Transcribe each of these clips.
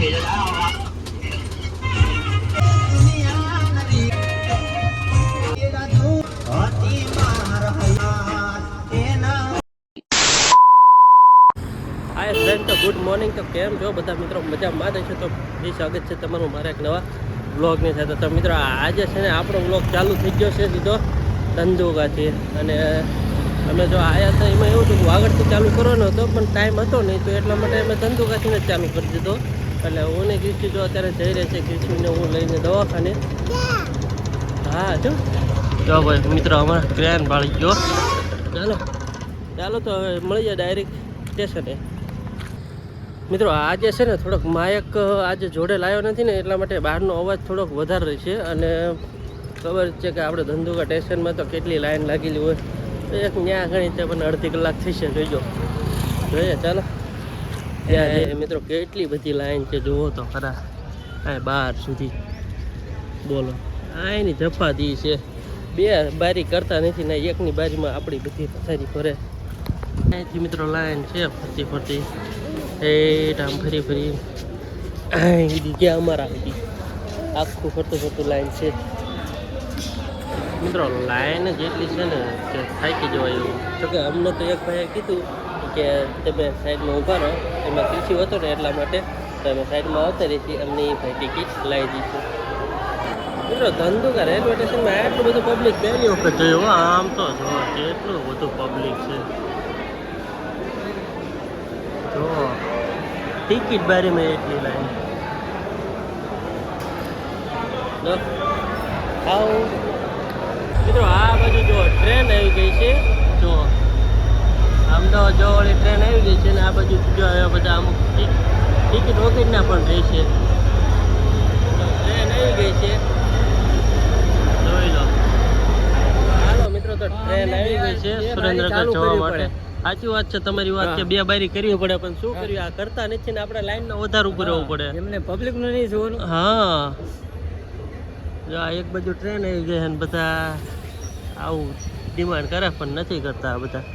હાય friend, તો good morning. તો કેમ છો બધા મિત્રો? મજામાં જ છે. તો બી સ્વાગત છે તમારું મારા એક નવા વ્લોગની સાથે. તો મિત્રો આજે છે ને આપણો વ્લોગ ચાલુ થઈ ગયો છે સીધો ધંધુકાથી. અને અમે જો આવ્યા હતા એમાં એવું હતું કે આગળથી ચાલુ કરવાનો હતો પણ ટાઈમ હતો નહીં, તો એટલા માટે અમે ધંધુકાથી જ ચાલુ કરી દીધો. એટલે હું ને કૃષિ જો અત્યારે જઈ રહી છે, કૃષિને હું લઈને દવાખાને. હા જો ભાઈ મિત્રો અમારે ટ્રેન ભાળી ગયો. ચાલો તો હવે મળીએ ડાયરેક્ટ સ્ટેશને. મિત્રો આજે છે ને થોડોક માયક આજે જોડે લાવ્યો નથી ને, એટલા માટે બહારનો અવાજ થોડોક વધારે રહેશે. અને ખબર છે કે આપણે ધંધુકા સ્ટેશનમાં તો કેટલી લાઈન લાગેલી હોય, તો એક ત્યાં ઘણી છે પણ અડધી કલાક થશે. જોઈએ ચાલો ત્યાં મિત્રો કેટલી બધી લાઈન છે, જુઓ તો ખરા આ બહાર સુધી. બોલો આ એની જફાદી છે, બે બારી કરતા નથી ને એકની બારીમાં આપણી બધી પથારી ભરે. અહીંથી મિત્રો લાઈન છે ફરતી આમ ફરી ગયા અમારા બધી આખું ફરતું લાઈન છે. મિત્રો લાઈન જ એટલી છે ને કે થાકી જવાય એવું. તો કે અમને તો એક ભાઈએ કીધું કે તમે સાઈડમાં ઊભા રહો, એમાં પીછી હતો ને એટલા માટે તમે સાઈડમાં આવતા રહેતી, અમને એ ભાઈ ટિકિટ લાવી દીધી. મિત્રો ધંધુકા રેલવે સ્ટેશનમાં આટલું બધું પબ્લિક પહેલી વખત જોયું. આમ તો જો કેટલું બધું પબ્લિક છે, જો ટિકિટ બારીમાં એટલી લાઈન. મિત્રો આ બાજુ જો ટ્રેન આવી ગઈ છે, જો અમદાવાદ જવાવાળી ટ્રેન આવી ગઈ છે ને આ બાજુ જો બધા અમુક ટિકિટ વગરના પણ રહી છે. ટ્રેન આવી ગઈ છે, જોઈ લો. હાલો મિત્રો, તો ટ્રેન આવી ગઈ છે સુરેન્દ્રનગર જવા માટે. સાચી વાત છે તમારી વાત છે, બે બારી કરવી પડે પણ શું કર્યું, આ કરતા નથી ને આપણે લાઈનનો વધારે ઉભું રહેવું પડે, એમને પબ્લિકનું નહીં જોવાનું. હા જો આ એક બાજુ ટ્રેન આવી ગઈ અને બધા આવું ડિમાન્ડ કરે પણ નથી કરતા બધા.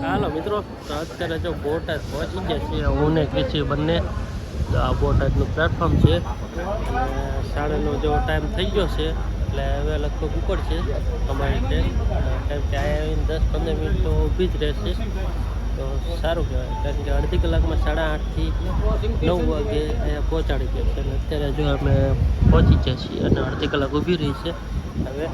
હાલો મિત્રો, તો અત્યારે જો બોટાદ પહોંચી ગયા છીએ હું ને કૃષિ બંને. તો આ બોટાદનું પ્લેટફોર્મ છે, 9:30 જેવો ટાઈમ થઈ ગયો છે, એટલે હવે લગભગ ઉપડશે અમારી ટ્રેન. કેમ કે અહીંયા 10-15 મિનિટ તો ઊભી જ રહેશે, તો સારું કહેવાય. કારણ કે અડધી કલાકમાં 8:30 થી 9 વાગે અહીંયા પહોંચાડી દે છે. અને અત્યારે જો અમે પહોંચી ગયા છીએ અને અડધી કલાક ઊભી રહી છે. હવે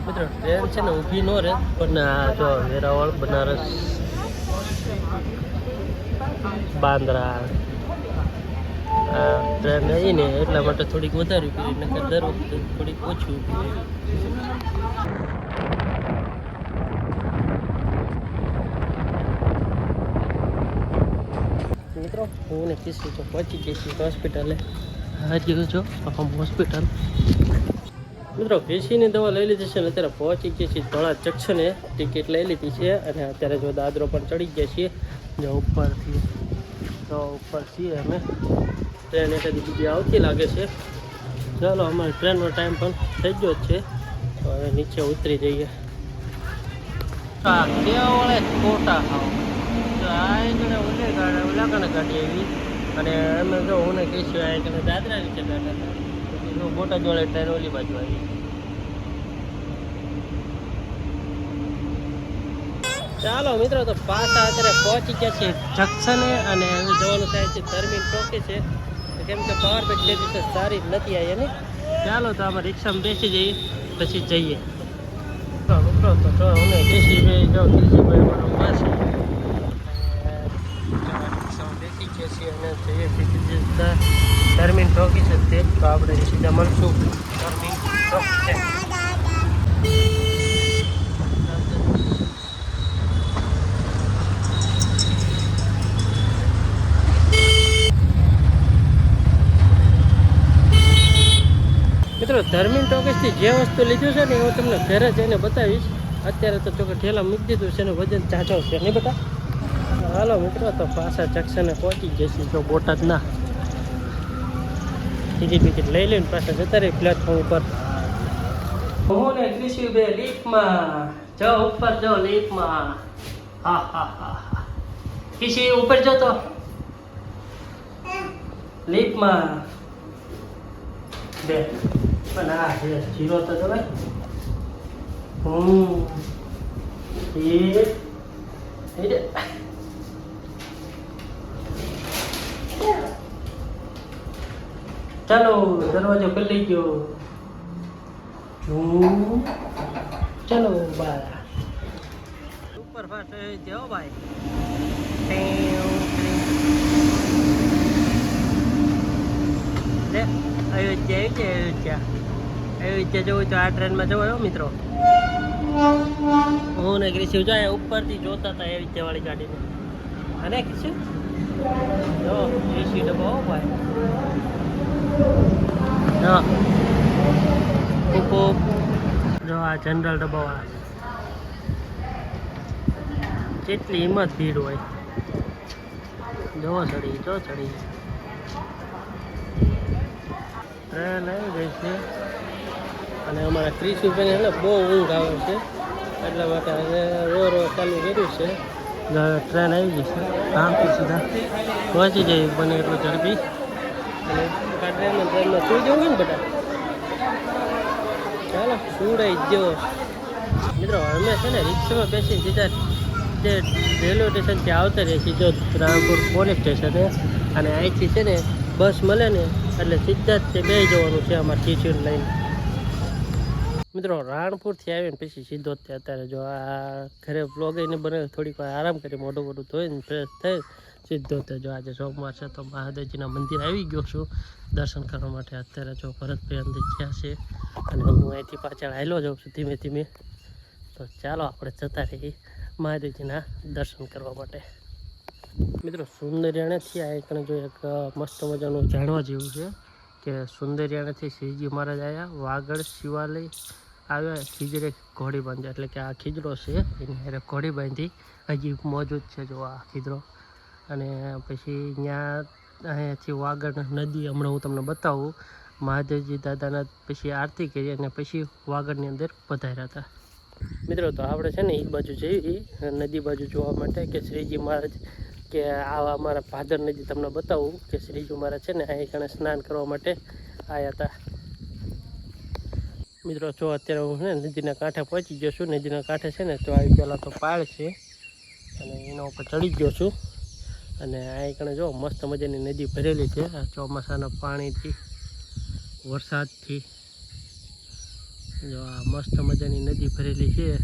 મિત્રો ટ્રેન છે ને ઊભી ન રહે, પણ જો વેરાવળ, બનારસ, બાંદ્રા ટ્રેન આવી ને એટલા માટે થોડીક વધારે ઊભી રહી, નકર દર વખતે થોડીક ઓછી ઊભી રહી. મિત્રો હું ને કિસ્સી તો પહોંચી ગઈ છીએ હોસ્પિટલે. હાજી જો હોસ્પિટલ. મિત્રો કેસીની દવા લઈ લીધી છે ને અત્યારે પહોંચી ગઈ છીએ ધોળા જંકશને. ટિકિટ લઈ લીધી છે અને અત્યારે જો દાદરો પણ ચડી ગયા છીએ. જો ઉપરથી તો ઉપર છીએ અમે. ટ્રેન એકાદી બીજી આવતી લાગે છે. ચાલો અમારી ટ્રેનનો ટાઈમ પણ થઈ ગયો જ છે, તો હવે નીચે ઉતરી જઈએ. કેવળે કોટા ખાવ તો આ કણે ઓલાકણે ગાડી આવી અને અમે જો હું ને કહીશું આ કણે દાદરા નીચે બેઠા હતા. બોટાદ વાળી ટ્રેન ઓલી બાજુ આવી. ચાલો મિત્રો, તો પાછા અત્યારે પહોંચી ગયા છીએ જંકશને અને જવાનું થાય છે ધર્મીન ટોકી છે, કેમ કે પાવર બેગ જે દિવસે સારી નથી આવી ને. ચાલો તો આમાં રિક્ષામાં બેસી જઈએ પછી જઈએ. મિત્રો તો જો અમે કેશીભાઈ જો કેશીભાઈ મારો પાસે રિક્ષામાં બેસી ગયા છીએ અને જઈએ છીએ ધર્મીન ટોકી છે તે. તો આપણે સીધા મળશું ધર્મીન ટોકી છે. મિત્રો ધર્મીન ટોકીસથી જે વસ્તુ લીધું છે ને હું તમને ઘરે જઈને બતાવીશ. અત્યારે તો ચોકે ઠેલા મૂકી દીધું છે ને વજન ચાચો છે નહીં બતા. હાલો મિત્રો, તો પાછા જંકશને પહોંચી જઈશું જો બોટાદના. ટિકિટ લઈ લઈને પાછા જતા રહી પ્લેટફોર્મ ઉપર. હું ને કૃષિભાઈ લીફ્ટમાં જાઓ, ઉપર જાઓ લીફ્ટમાં. હા કૃષિ ઉપર જાઓ તો લીપમાં બે પણ આ છે જીરો તો જવાય ચાલો દરવાજો ખુલી ગયો ચાલો બાય સુપર ફાસ્ટ જાઓ ભાઈ અયોધ્યા જવું તો આ ટ્રેનમાં જવાયો મિત્રો હું ને ક્રિશિવ જાય ઉપરથી જોતા હતા અયોધ્યા વાળી ગાડીને અને ક્રિશિવ જો એસી ડબ્બો ભાઈ જો આ જનરલ ડબ્બાવાળા જેટલી હિંમત ભીડ હોય જો ચડી ટ્રેન આવી ગઈ છે અને અમારા ક્રિશુભાઈને એટલે બહુ ઊંઘ આવે છે એટલા માટે હવે રો ચાલુ કર્યું છે ટ્રેન આવી ગઈ છે આમથી સીધા પહોંચી જાય બને એટલું ઝડપી અને ટ્રેનમાં સુઈ જવું ને બધા ચાલો સુડાઈ ગયો મિત્રો અમે છે ને રિક્ષામાં બેસી સીધા જે રેલવે સ્ટેશનથી આવતા રહીએ સીધો રાણપુર પોલીસ સ્ટેશને અને અહીંથી છે ને બસ મળે ને એટલે સીધા જ તે બે જવાનું છે અમારે ટીચર લઈને મિત્રો રાણપુરથી આવીને પછી સીધો જ અત્યારે જો આ ઘરે બ્લોગ એને બને થોડીક વાર આરામ કરી મોઢું મોઢું ધોઈને ફ્રેશ થઈ સીધો તે જો આજે સોમવાર છે તો મહાદેવજીના મંદિર આવી ગયો છું દર્શન કરવા માટે અત્યારે જો ભરતભાઈ અંદર ગયા છે અને હું અહીંથી પાછળ હાલ્યો જાઉં છું ધીમે ધીમે તો ચાલો આપણે જતા રહીએ મહાદેવજીના દર્શન કરવા માટે મિત્રો સુંદરિયાણાથી આ એક જો એક મસ્ત મજાનું જાણવા જેવું છે કે સુંદરિયાણાથી શ્રીજી મહારાજ આવ્યા વાગડ શિવાલય આવ્યા ખીજરે ઘોડી બાંધી એટલે કે આ ખીજરો છે એની હારે ઘોડી બાંધી હજી મોજૂદ છે જો આ ખીજરો અને પછી ત્યાં અહીંયાથી વાગડ નદી હમણાં હું તમને બતાવું મહાદેવજી દાદાના પછી આરતી કરી અને પછી વાગડની અંદર પધાર્યા હતા મિત્રો તો આપણે છે ને એ બાજુ જઈ નદી બાજુ જોવા માટે કે શ્રીજી મહારાજ કે આવા અમારા ભાદર નદી તમને બતાવું કે શ્રીજી મહારાજ છે ને અહીં કણે સ્નાન કરવા માટે આવ્યા હતા મિત્રો જો અત્યારે હું ને નદીના કાંઠે પહોંચી ગયો છું નદીના કાંઠે છે ને તો આવી પહેલાં તો પાળ છે અને એના ઉપર ચડી ગયો છું અને અહીં કણે જો મસ્ત મજાની નદી ભરેલી છે ચોમાસાના પાણીથી વરસાદથી જો આ મસ્ત મજાની નદી ભરેલી છે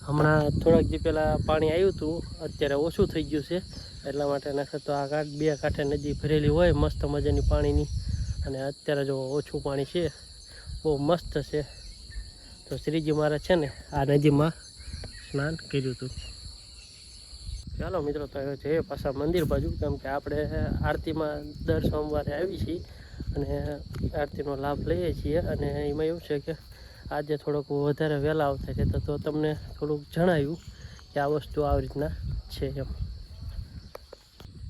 હમણાં થોડાક દી પહેલાં પાણી આવ્યું હતું અત્યારે ઓછું થઈ ગયું છે એટલા માટે નખર તો આ બે કાંઠે નદી ભરેલી હોય મસ્ત મજાની પાણીની અને અત્યારે જો ઓછું પાણી છે બહુ મસ્ત છે તો શ્રીજી મહારાજ છે ને આ નદીમાં સ્નાન કર્યું હતું ચાલો મિત્રો તો હવે જઈએ પાછા મંદિર બાજુ કેમ કે આપણે આરતીમાં દર સોમવારે આવી છીએ અને આરતીનો લાભ લઈએ છીએ અને એમાં એવું છે કે આજે થોડોક વધારે વહેલા આવતા છે તો તમને થોડુંક જણાવ્યું કે આ વસ્તુ આવી રીતના છે એમ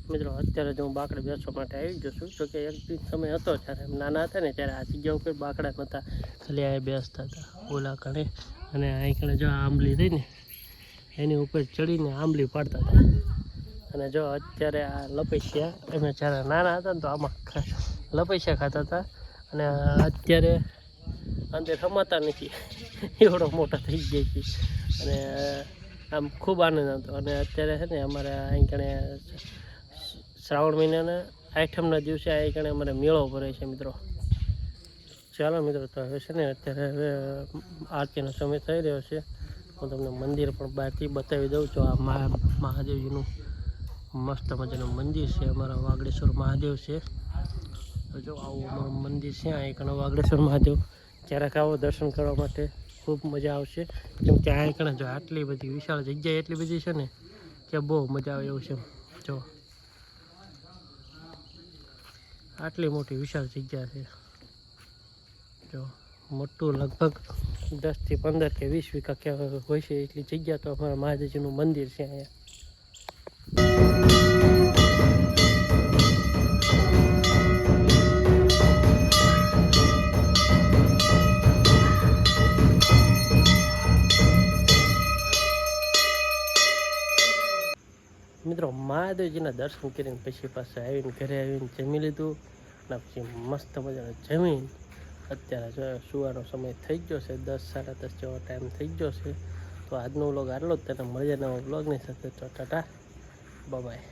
મિત્રો અત્યારે જો હું બાકડે બેસવા માટે આવી ગયો છું તો કે એક દિન સમય હતો જ્યારે એમ નાના હતા ને ત્યારે આ જગ્યા ઉપર બાકડા નહોતા ખાલી આ બેસતા હતા ઓલા કણે અને અહીં કણે જો આંબલી રહી ને એની ઉપર ચડીને આંબલી પાડતા હતા અને જો અત્યારે આ લપસ્યા અમે જ્યારે નાના હતા ને તો આમાં લપસ્યા ખાતા હતા અને અત્યારે અંદર રમાતા નથી એવડો મોટા થઈ જાય છે અને આમ ખૂબ આનંદ હતો અને અત્યારે છે ને અમારે અહીં કણે શ્રાવણ મહિનાના આઠમના દિવસે અહીં કણે અમારે મેળો ભરાય છે મિત્રો ચાલો મિત્રો તો હવે છે ને અત્યારે હવે આરતીનો સમય થઈ રહ્યો છે હું તમને મંદિર પણ બહારથી બતાવી દઉં છું આ મહાદેવજીનું મસ્ત મજાનું મંદિર છે અમારા વાગડેશ્વર મહાદેવ છે જો આવું અમારું મંદિર છે અહીં કણે વાગડેશ્વર મહાદેવ ક્યારેક આવો દર્શન કરવા માટે ખૂબ મજા આવશે કેમ કે અહીં કણે જો આટલી બધી વિશાળ જગ્યા એટલી બધી છે ને કે બહુ મજા આવે એવું છે જો આટલી મોટી વિશાળ જગ્યા છે જો મોટું લગભગ 10 થી 15 કે 20 વીઘા કે હોય છે એટલી જગ્યા તો અમારા મહાદેવજીનું મંદિર છે અહીંયા મિત્રો મહાદેવજીના દર્શન કરીને પછી પાછા આવીને ઘરે આવીને જમી લીધું અને પછી મસ્ત મજાનો જમીન અત્યારે સુવાનો સમય થઈ ગયો છે 10 સાડા 10 જેવો ટાઈમ થઈ ગયો છે. તો આજનો વ્લોગ આટલો જ. તેને મળીએ નવા વ્લોગની સાથે. તો ટાટા બાય.